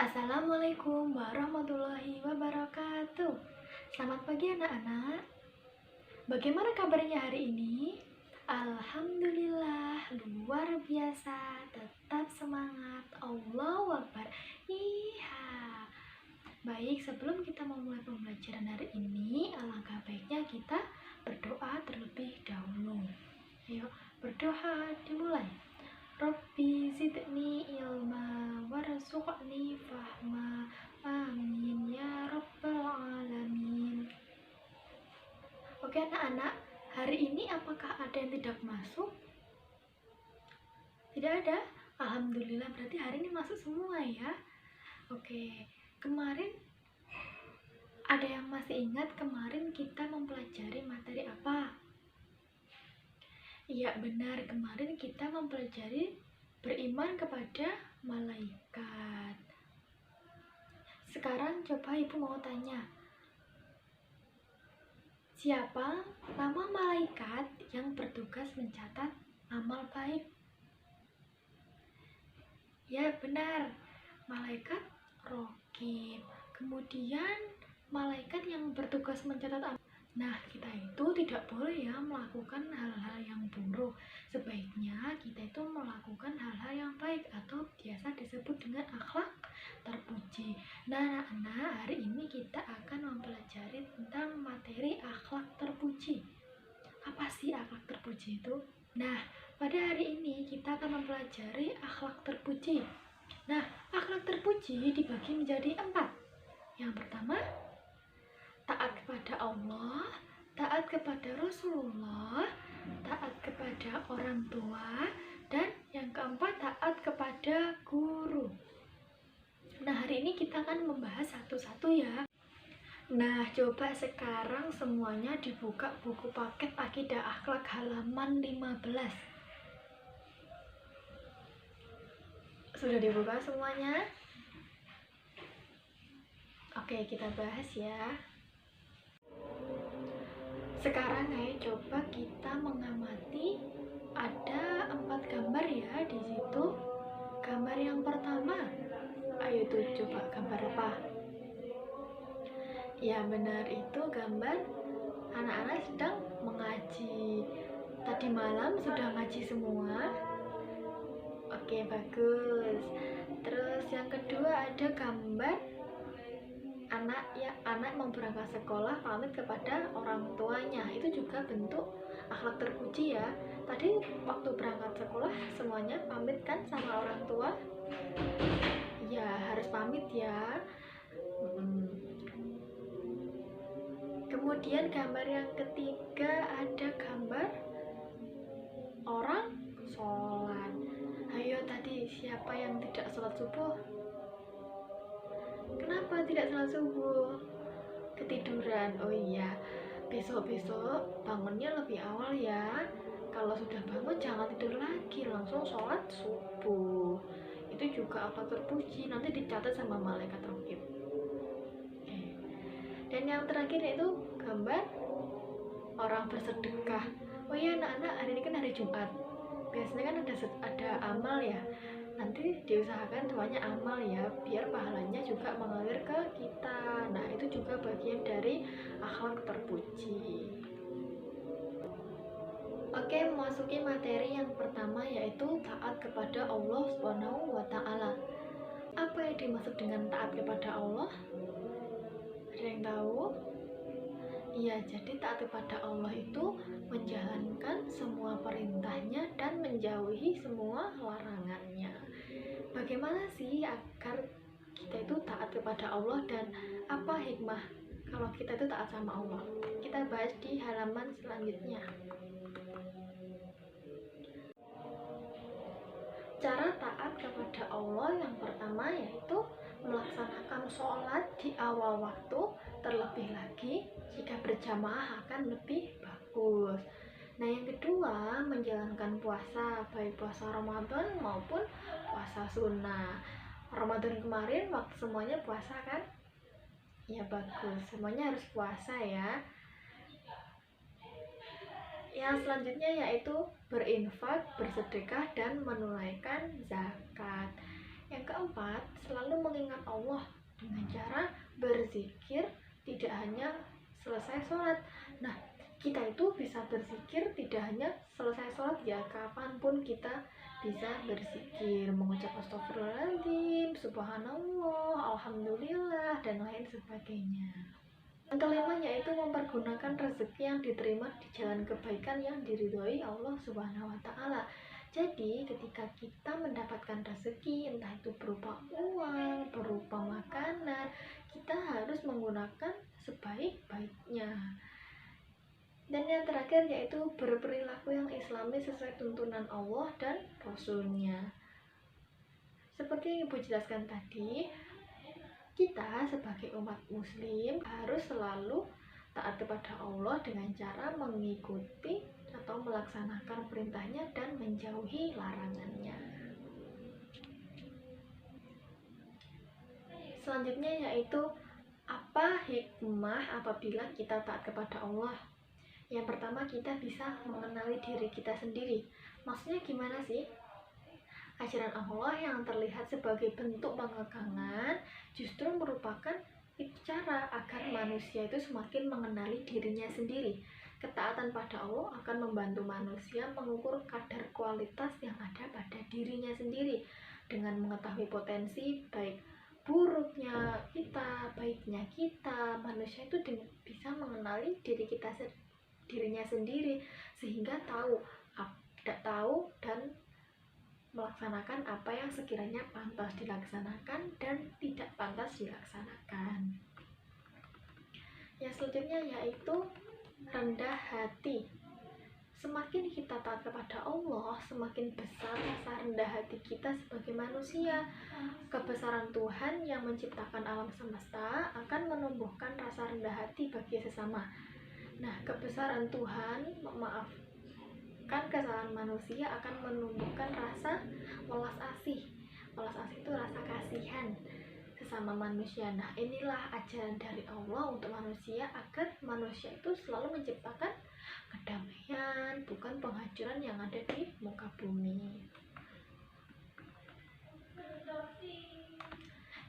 Assalamualaikum warahmatullahi wabarakatuh. Selamat pagi anak-anak. Bagaimana kabarnya hari ini? Alhamdulillah, luar biasa. Tetap semangat. Allahu Akbar. Iha. Baik, sebelum kita memulai pembelajaran hari ini, alangkah baiknya kita berdoa terlebih dahulu. Ayo, berdoa dimulai. Rabbi zidni ilma warzuqni fahma. Amin ya rabbal alamin. Oke anak-anak, hari ini apakah ada yang tidak masuk? Tidak ada? Alhamdulillah, berarti hari ini masuk semua ya. Oke, kemarin ada yang masih ingat kemarin kita mempelajari materi apa? Iya benar, kemarin kita mempelajari beriman kepada malaikat. Sekarang coba ibu mau tanya, siapa nama malaikat yang bertugas mencatat amal baik? Ya benar, malaikat Raqib. Kemudian malaikat yang bertugas mencatat amal. Nah, kita itu tidak boleh ya melakukan hal-hal yang buruk. Sebaiknya kita itu melakukan hal-hal yang baik atau biasa disebut dengan akhlak terpuji. Nah, anak-anak, hari ini kita akan mempelajari tentang materi akhlak terpuji. Apa sih akhlak terpuji itu? Nah, pada hari ini kita akan mempelajari akhlak terpuji. Nah, akhlak terpuji dibagi menjadi 4. Yang pertama, taat kepada Allah, taat kepada Rasulullah, taat kepada orang tua, dan yang keempat taat kepada guru. Nah, hari ini kita akan membahas satu-satu ya. Nah, coba sekarang semuanya dibuka buku paket Akidah Akhlak halaman 15. Sudah dibuka semuanya? Oke, kita bahas ya. Sekarang ayo coba kita mengamati, ada 4 gambar ya di situ. Gambar yang pertama, ayo tuh coba gambar apa? Ya benar, itu gambar anak-anak sedang mengaji. Tadi malam sudah ngaji semua. Oke, bagus. Terus yang kedua ada gambar anak mau berangkat sekolah pamit kepada orang tuanya. Itu juga bentuk akhlak terpuji ya. Tadi waktu berangkat sekolah semuanya pamit kan sama orang tua? Ya harus pamit ya. Kemudian gambar yang ketiga ada gambar orang sholat. Ayo tadi siapa yang tidak sholat subuh? Kenapa tidak sholat subuh? Ketiduran. Oh iya, besok-besok bangunnya lebih awal ya. Kalau sudah bangun jangan tidur lagi, langsung sholat subuh. Itu juga akhlak terpuji, nanti dicatat sama malaikat Raqib. Dan yang terakhir yaitu gambar orang bersedekah. Oh iya anak-anak, hari ini kan hari Jumat. Biasanya kan ada amal ya. Nanti diusahakan semuanya amal ya, biar pahalanya juga mengalir ke kita. Nah, itu juga bagian dari akhlak terpuji. Oke, memasuki materi yang pertama yaitu taat kepada Allah Subhanahu wa Ta'ala. Apa yang dimaksud dengan taat kepada Allah? Ada yang tahu? Iya, jadi taat kepada Allah itu menjalankan semua perintahnya dan menjauhi semua larangannya. Bagaimana sih agar kita itu taat kepada Allah dan apa hikmah kalau kita itu taat sama Allah? Kita bahas di halaman selanjutnya. Cara taat kepada Allah yang pertama yaitu melaksanakan sholat di awal waktu, terlebih lagi jika berjamaah akan lebih bagus. Nah, yang kedua menjalankan puasa, baik puasa Ramadan maupun puasa sunnah. Ramadan kemarin waktu semuanya puasa kan? Ya bagus, semuanya harus puasa ya. Yang selanjutnya yaitu berinfak, bersedekah, dan menunaikan zakat. Yang keempat, selalu mengingat Allah dengan cara berzikir, tidak hanya selesai sholat. Nah, kita itu bisa berzikir tidak hanya selesai sholat ya, kapanpun kita bisa berzikir, mengucap astagfirullahaladzim, subhanallah, alhamdulillah, dan lain sebagainya. Yang kelima yaitu mempergunakan rezeki yang diterima di jalan kebaikan yang diridhoi Allah Subhanahu wa Ta'ala. Jadi, ketika kita mendapatkan rezeki, entah itu berupa uang, berupa makanan, kita harus menggunakan sebaik-baiknya. Dan yang terakhir yaitu berperilaku yang islami sesuai tuntunan Allah dan Rasul-Nya. Seperti yang Ibu jelaskan tadi, kita sebagai umat muslim harus selalu taat kepada Allah dengan cara mengikuti atau melaksanakan perintahnya dan menjauhi larangannya. Selanjutnya yaitu apa hikmah apabila kita taat kepada Allah. Yang pertama, kita bisa mengenali diri kita sendiri. Maksudnya gimana sih? Ajaran Allah yang terlihat sebagai bentuk pengekangan justru merupakan cara agar manusia itu semakin mengenali dirinya sendiri. Ketaatan pada Allah akan membantu manusia mengukur kadar kualitas yang ada pada dirinya sendiri. Dengan mengetahui potensi baik buruknya kita, baiknya kita, manusia itu bisa mengenali dirinya sendiri, sehingga tahu dan melaksanakan apa yang sekiranya pantas dilaksanakan dan tidak pantas dilaksanakan. Yang selanjutnya yaitu rendah hati. Semakin kita taat kepada Allah, semakin besar rasa rendah hati kita sebagai manusia. Kebesaran Tuhan yang menciptakan alam semesta akan menumbuhkan rasa rendah hati bagi sesama. Nah, kebesaran Tuhan memaafkan kesalahan manusia akan menumbuhkan rasa welas asih. Welas asih itu rasa kasihan sesama manusia. Nah, inilah ajaran dari Allah untuk manusia agar manusia itu selalu menciptakan kedamaian, bukan penghancuran yang ada di muka bumi.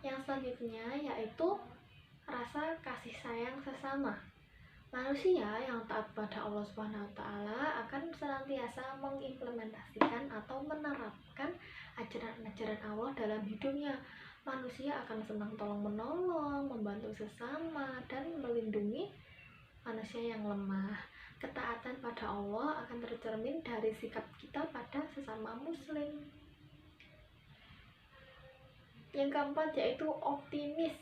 Yang selanjutnya yaitu rasa kasih sayang sesama. Manusia yang taat pada Allah Subhanahu wa Ta'ala akan senantiasa mengimplementasikan atau menerapkan ajaran-ajaran Allah dalam hidupnya. Manusia akan senang tolong-menolong, membantu sesama, dan melindungi manusia yang lemah. Ketaatan pada Allah akan tercermin dari sikap kita pada sesama muslim. Yang keempat yaitu optimis.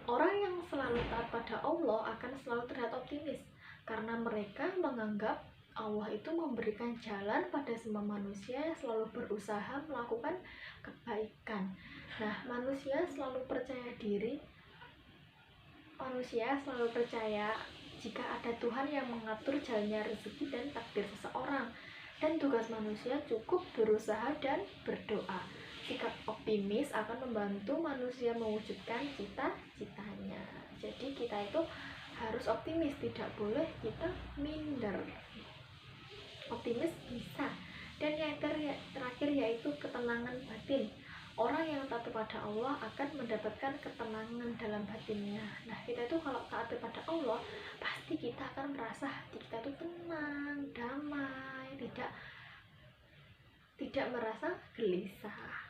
Orang yang selalu taat pada Allah akan selalu terlihat optimis karena mereka menganggap Allah itu memberikan jalan pada semua manusia yang selalu berusaha melakukan kebaikan. Nah, manusia selalu percaya jika ada Tuhan yang mengatur jalannya rezeki dan takdir seseorang, dan tugas manusia cukup berusaha dan berdoa. Sikap optimis akan membantu manusia mewujudkan cita-citanya. Jadi kita itu harus optimis, tidak boleh kita minder. Optimis bisa. Dan yang terakhir yaitu ketenangan batin. Orang yang taat kepada Allah akan mendapatkan ketenangan dalam batinnya. Nah, kita itu kalau taat kepada Allah, pasti kita akan merasa hati kita itu tenang, damai, tidak merasa gelisah.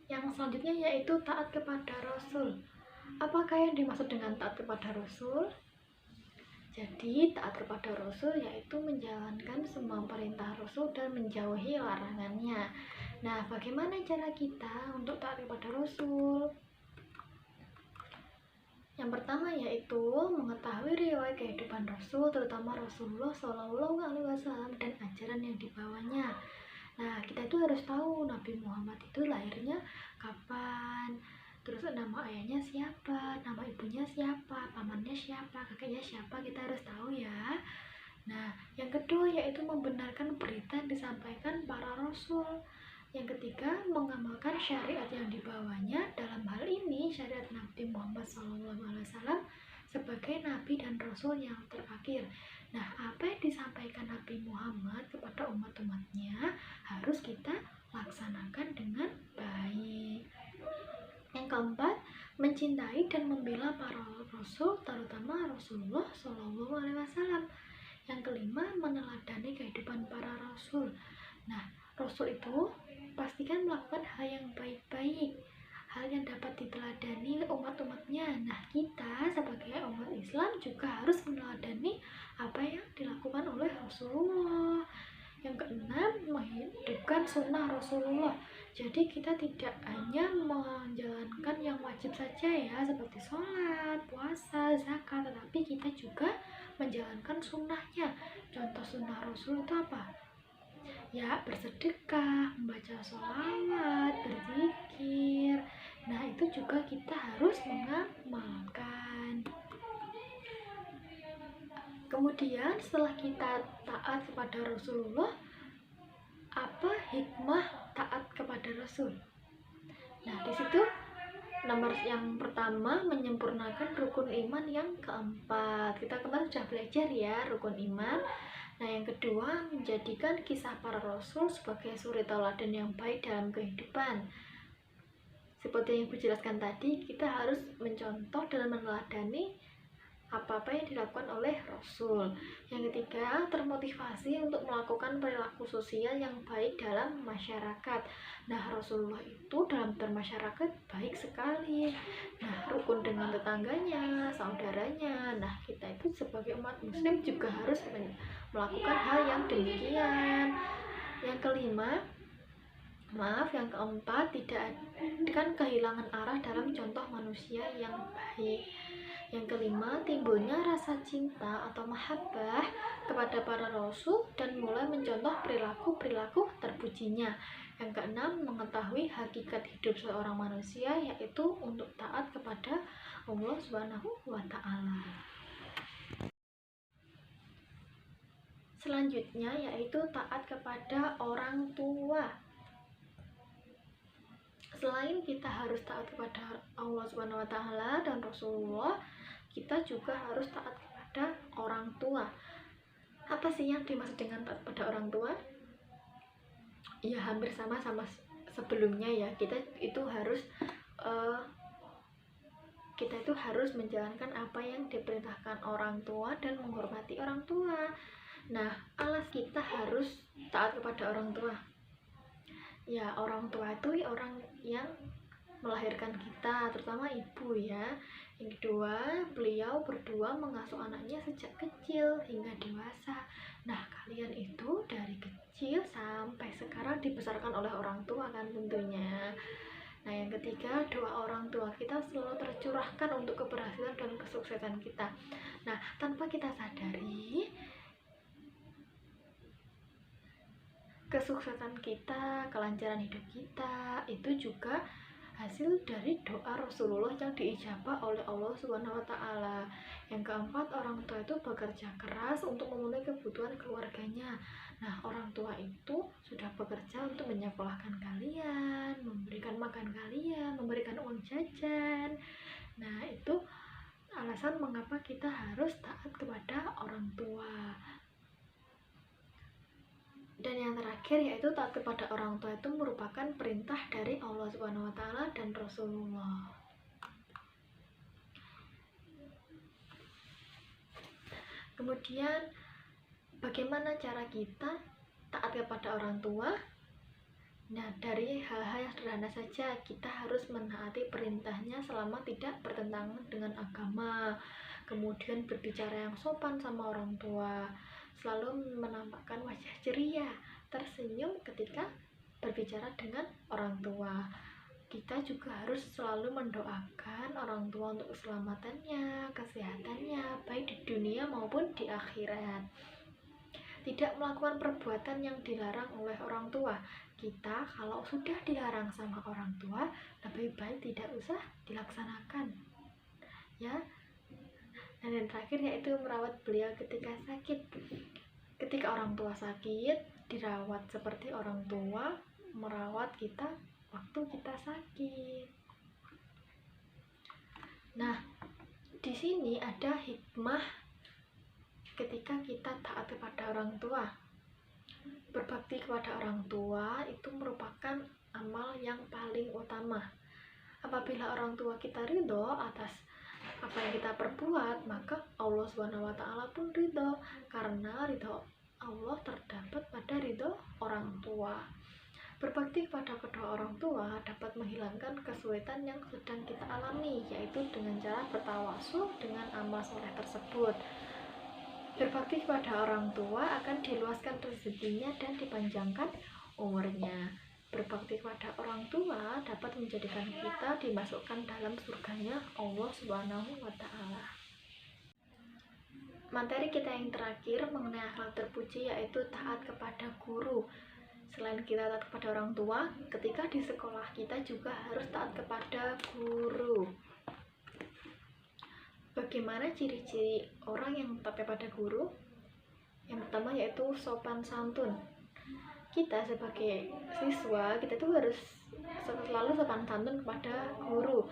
Yang selanjutnya yaitu taat kepada Rasul. Apakah yang dimaksud dengan taat kepada Rasul? Jadi, taat kepada Rasul yaitu menjalankan semua perintah Rasul dan menjauhi larangannya. Nah, bagaimana cara kita untuk taat kepada Rasul? Yang pertama yaitu mengetahui riwayat kehidupan Rasul, terutama Rasulullah SAW dan ajaran yang dibawanya. Nah, kita itu harus tahu Nabi Muhammad itu lahirnya kapan, terus nama ayahnya siapa, nama ibunya siapa, pamannya siapa, kakeknya siapa, kita harus tahu ya. Nah, yang kedua yaitu membenarkan berita yang disampaikan para Rasul. Yang ketiga, mengamalkan syariat yang dibawanya, dalam hal ini syariat Nabi Muhammad SAW sebagai Nabi dan Rasul yang terakhir. Nah, apa yang disampaikan Nabi Muhammad kepada umat-umatnya harus kita laksanakan dengan baik. Yang keempat, mencintai dan membela para rasul, terutama Rasulullah Shallallahu Alaihi Wasallam. Yang kelima, meneladani kehidupan para rasul. Nah, rasul itu pastikan melakukan hal yang baik-baik, hal yang dapat diteladani umat-umatnya. Nah, kita sebagai umat Islam juga harus meneladani apa yang dilakukan oleh Rasulullah. Yang keenam, menghidupkan sunnah Rasulullah. Jadi kita tidak hanya menjalankan yang wajib saja ya, seperti sholat, puasa, zakat, tetapi kita juga menjalankan sunnahnya. Contoh sunnah Rasul itu apa? Ya, bersedekah, membaca sholawat, berzikir. Nah, itu juga kita harus mengamalkan. Kemudian setelah kita taat kepada Rasulullah, apa hikmah taat kepada Rasul? Nah, di situ nomor yang pertama, menyempurnakan rukun iman yang keempat. Kita kemarin sudah belajar ya rukun iman. Nah, yang kedua, menjadikan kisah para rasul sebagai suri tauladan yang baik dalam kehidupan. Seperti yang Ibu jelaskan tadi, kita harus mencontoh dan meneladani apa-apa yang dilakukan oleh Rasul. Yang ketiga, termotivasi untuk melakukan perilaku sosial yang baik dalam masyarakat. Nah, Rasulullah itu dalam bermasyarakat baik sekali. Nah, rukun dengan tetangganya, saudaranya. Nah, kita itu sebagai umat muslim juga harus melakukan hal yang demikian. Yang kelima, yang keempat, tidak akan kehilangan arah dalam contoh manusia yang baik. Yang kelima, timbulnya rasa cinta atau mahabbah kepada para rasul dan mulai mencontoh perilaku terpujinya. Yang keenam, mengetahui hakikat hidup seorang manusia, yaitu untuk taat kepada Allah Subhanahu wa Ta'ala. Selanjutnya yaitu taat kepada orang tua. Selain kita harus taat kepada Allah Subhanahu wa Ta'ala dan Rasulullah, kita juga harus taat kepada orang tua. Apa sih yang dimaksud dengan taat pada orang tua? Ya, hampir sama sebelumnya ya. Kita itu harus menjalankan apa yang diperintahkan orang tua dan menghormati orang tua. Nah, alas kita harus taat kepada orang tua. Ya, orang tua itu orang yang melahirkan kita, terutama ibu ya. Yang kedua, beliau berdua mengasuh anaknya sejak kecil hingga dewasa. Nah, kalian itu dari kecil sampai sekarang dibesarkan oleh orang tua kan tentunya. Nah, yang ketiga, doa orang tua kita selalu tercurahkan untuk keberhasilan dan kesuksesan kita. Nah, tanpa kita sadari, kesuksesan kita, kelancaran hidup kita itu juga hasil dari doa Rasulullah yang diijabah oleh Allah Subhanahu wa Ta'ala. Yang keempat, orang tua itu bekerja keras untuk memenuhi kebutuhan keluarganya. Nah, orang tua itu sudah bekerja untuk menyekolahkan kalian, memberikan makan kalian, memberikan uang jajan. Nah, itu alasan mengapa kita harus taat kepada orang tua. Dan yang terakhir yaitu taat kepada orang tua itu merupakan perintah dari Allah Subhanahu wa Ta'ala dan Rasulullah. Kemudian bagaimana cara kita taat kepada orang tua? Nah, dari hal-hal yang sederhana saja, kita harus menaati perintahnya selama tidak bertentangan dengan agama. Kemudian berbicara yang sopan sama orang tua, selalu menampakkan wajah ceria, tersenyum ketika berbicara dengan orang tua. Kita juga harus selalu mendoakan orang tua untuk keselamatannya, kesehatannya, baik di dunia maupun di akhirat. Tidak melakukan perbuatan yang dilarang oleh orang tua. Kita kalau sudah dilarang sama orang tua, lebih baik tidak usah dilaksanakan ya. Dan yang terakhir yaitu merawat beliau ketika sakit. Ketika orang tua sakit, dirawat seperti orang tua merawat kita waktu kita sakit. Nah, di sini ada hikmah ketika kita taat kepada orang tua. Berbakti kepada orang tua itu merupakan amal yang paling utama. Apabila orang tua kita ridho atas apa yang kita perbuat, maka Allah SWT pun ridho, karena ridho Allah terdapat pada ridho orang tua. Berbakti kepada kedua orang tua dapat menghilangkan kesulitan yang sedang kita alami, yaitu dengan cara bertawasul dengan amal soleh tersebut. Berbakti kepada orang tua akan diluaskan rezekinya dan dipanjangkan umurnya. Berbakti kepada orang tua dapat menjadikan kita dimasukkan dalam surganya Allah SWT. Materi kita yang terakhir mengenai akhlak terpuji yaitu taat kepada guru. Selain kita taat kepada orang tua, ketika di sekolah kita juga harus taat kepada guru. Bagaimana ciri-ciri orang yang taat kepada guru? Yang pertama yaitu sopan santun. Kita sebagai siswa, kita tuh harus selalu sopan santun kepada guru.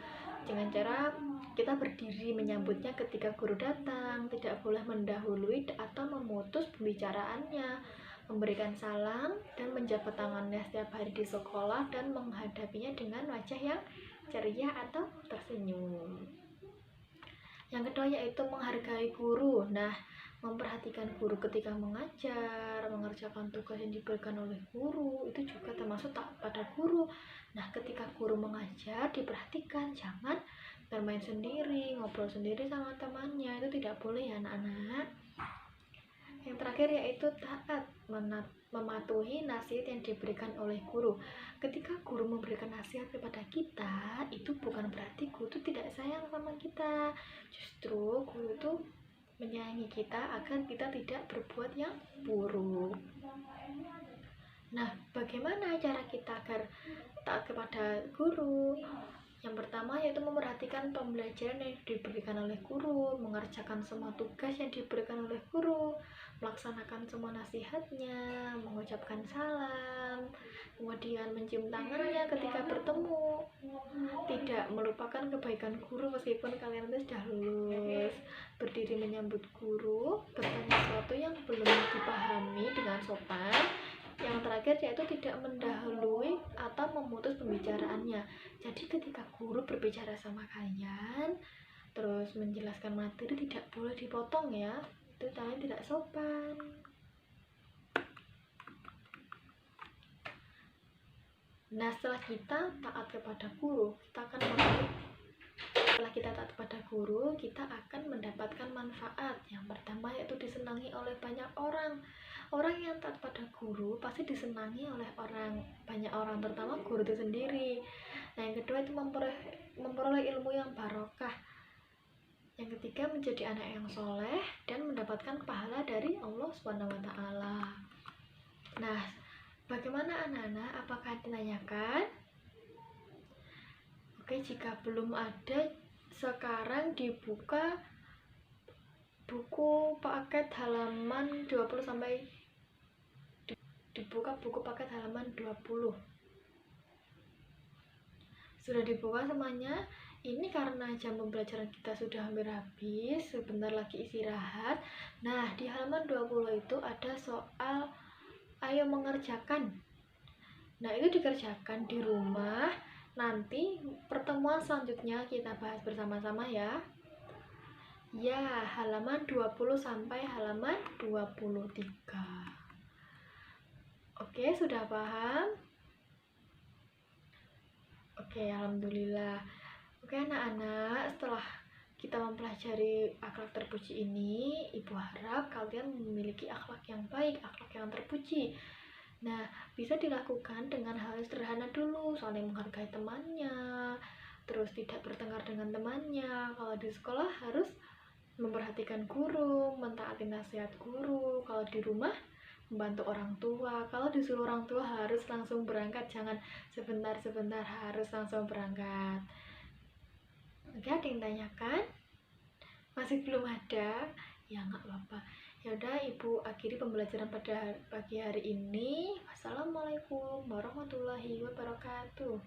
Dengan cara kita berdiri menyambutnya ketika guru datang, tidak boleh mendahului atau memutus pembicaraannya, memberikan salam dan menjabat tangannya setiap hari di sekolah dan menghadapinya dengan wajah yang ceria atau tersenyum. Yang kedua yaitu menghargai guru. Nah, memperhatikan guru ketika mengajar, mengerjakan tugas yang diberikan oleh guru, itu juga termasuk taat pada guru. Nah, ketika guru mengajar, diperhatikan, jangan bermain sendiri, ngobrol sendiri sama temannya, itu tidak boleh ya anak-anak. Yang terakhir yaitu taat, mematuhi nasihat yang diberikan oleh guru. Ketika guru memberikan nasihat kepada kita, itu bukan berarti guru itu tidak sayang sama kita. Justru guru itu menyayangi kita agar kita tidak berbuat yang buruk. Nah, bagaimana cara kita agar taat kepada guru? Yang pertama yaitu memperhatikan pembelajaran yang diberikan oleh guru, mengerjakan semua tugas yang diberikan oleh guru, melaksanakan semua nasihatnya, mengucapkan salam, kemudian mencium tangannya ketika bertemu, tidak melupakan kebaikan guru meskipun kalian itu sudah lulus, berdiri menyambut guru, bertanya sesuatu yang belum dipahami dengan sopan. Yang terakhir yaitu tidak mendahului atau memutus pembicaraannya. Jadi ketika guru berbicara sama kalian terus menjelaskan materi, tidak boleh dipotong ya, itu kalian tidak sopan. Nah, setelah kita taat kepada guru, kita akan mendapatkan manfaat. Yang pertama yaitu disenangi oleh banyak orang. Orang yang taat pada guru pasti disenangi oleh banyak orang, terutama guru itu sendiri. Nah, yang kedua itu memperoleh ilmu yang barokah. Yang ketiga menjadi anak yang soleh dan mendapatkan pahala dari Allah SWT. Nah, bagaimana anak-anak? Apakah ditanyakan? Oke, jika belum ada, sekarang dibuka buku paket halaman 20 sampai dibuka buku paket halaman 20. Sudah dibuka semuanya? Ini karena jam pembelajaran kita sudah hampir habis, sebentar lagi istirahat. Nah, di halaman 20 itu ada soal ayo mengerjakan. Nah, itu dikerjakan di rumah. Nanti pertemuan selanjutnya kita bahas bersama-sama ya. Ya, halaman 20 sampai halaman 23. Oke, sudah paham? Oke, alhamdulillah. Oke anak-anak, setelah kita mempelajari akhlak terpuji ini, Ibu harap kalian memiliki akhlak yang baik, akhlak yang terpuji. Nah, bisa dilakukan dengan hal sederhana dulu, saling menghargai temannya, terus tidak bertengkar dengan temannya. Kalau di sekolah harus memperhatikan guru, mentaati nasihat guru. Kalau di rumah membantu orang tua. Kalau disuruh orang tua harus langsung berangkat, jangan sebentar-sebentar, harus langsung berangkat. Oke, ada yang tanyakan? Masih belum ada? Ya nggak apa-apa. Ya udah, Ibu akhiri pembelajaran pada pagi hari ini. Wassalamualaikum warahmatullahi wabarakatuh.